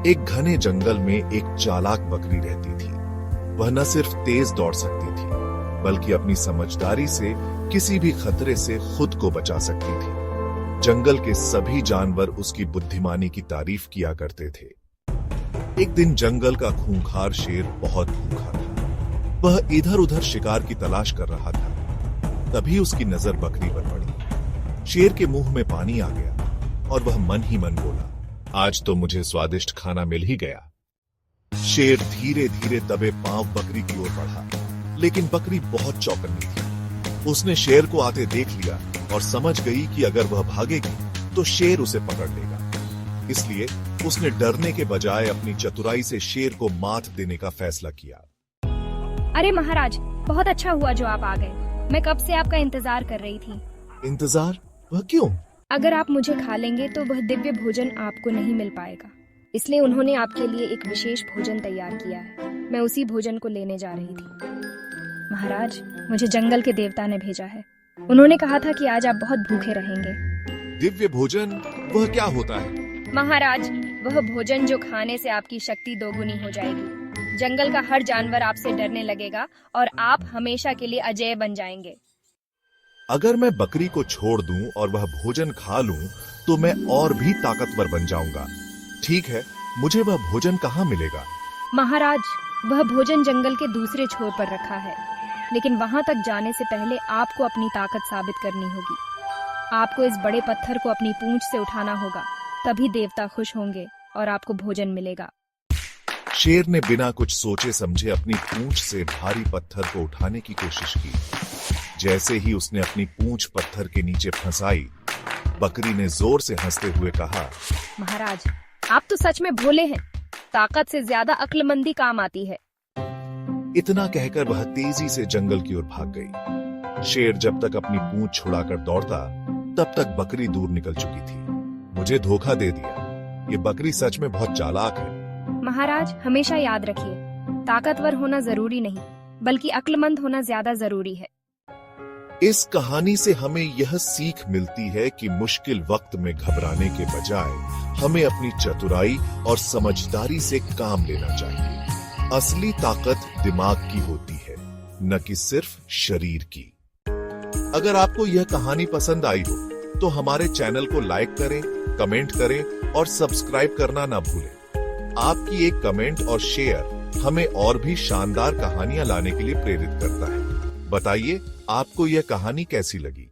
एक घने जंगल में एक चालाक बकरी रहती थी। वह न सिर्फ तेज दौड़ सकती थी, बल्कि अपनी समझदारी से किसी भी खतरे से खुद को बचा सकती थी। जंगल के सभी जानवर उसकी बुद्धिमानी की तारीफ किया करते थे। एक दिन जंगल का खूंखार शेर बहुत भूखा था। वह इधर उधर शिकार की तलाश कर रहा था। तभी उसकी नजर बकरी पर पड़ी। शेर के मुंह में पानी आ गया और वह मन ही मन बोला, आज तो मुझे स्वादिष्ट खाना मिल ही गया। शेर धीरे धीरे दबे पांव बकरी की ओर बढ़ा, लेकिन बकरी बहुत चौकन्नी थी। उसने शेर को आते देख लिया और समझ गई कि अगर वह भागेगी तो शेर उसे पकड़ लेगा। इसलिए उसने डरने के बजाय अपनी चतुराई से शेर को मात देने का फैसला किया। अरे महाराज, बहुत अच्छा हुआ जो आप आ गए। मैं कब से आपका इंतजार कर रही थी। इंतजार? वह क्यों? अगर आप मुझे खा लेंगे तो वह दिव्य भोजन आपको नहीं मिल पाएगा। इसलिए उन्होंने आपके लिए एक विशेष भोजन तैयार किया है। मैं उसी भोजन को लेने जा रही थी। महाराज, मुझे जंगल के देवता ने भेजा है। उन्होंने कहा था कि आज आप बहुत भूखे रहेंगे। दिव्य भोजन? वह क्या होता है? महाराज, वह भोजन जो खाने से आपकी शक्ति दोगुनी हो जाएगी। जंगल का हर जानवर आपसे डरने लगेगा और आप हमेशा के लिए अजेय बन जाएंगे। अगर मैं बकरी को छोड़ दूं और वह भोजन खा लूं, तो मैं और भी ताकतवर बन जाऊंगा। ठीक है, मुझे वह भोजन कहाँ मिलेगा? महाराज, वह भोजन जंगल के दूसरे छोर पर रखा है, लेकिन वहां तक जाने से पहले आपको अपनी ताकत साबित करनी होगी। आपको इस बड़े पत्थर को अपनी पूंछ से उठाना होगा, तभी देवता खुश होंगे और आपको भोजन मिलेगा। शेर ने बिना कुछ सोचे समझे अपनी पूंछ से भारी पत्थर को उठाने की कोशिश की। जैसे ही उसने अपनी पूंछ पत्थर के नीचे फंसाई, बकरी ने जोर से हंसते हुए कहा, महाराज, आप तो सच में भोले हैं। ताकत से ज्यादा अक्लमंदी काम आती है। इतना कहकर वह तेजी से जंगल की ओर भाग गई। शेर जब तक अपनी पूंछ छुड़ाकर दौड़ता, तब तक बकरी दूर निकल चुकी थी। मुझे धोखा दे दिया। ये बकरी सच में बहुत चालाक है। महाराज, हमेशा याद रखिए, ताकतवर होना जरूरी नहीं, बल्कि अक्लमंद होना ज्यादा जरूरी है। इस कहानी से हमें यह सीख मिलती है कि मुश्किल वक्त में घबराने के बजाय हमें अपनी चतुराई और समझदारी से काम लेना चाहिए। असली ताकत दिमाग की होती है, न कि सिर्फ शरीर की। अगर आपको यह कहानी पसंद आई हो, तो हमारे चैनल को लाइक करें, कमेंट करें और सब्सक्राइब करना ना भूलें। आपकी एक कमेंट और शेयर हमें और भी शानदार कहानियां लाने के लिए प्रेरित करता है। बताइए, आपको यह कहानी कैसी लगी?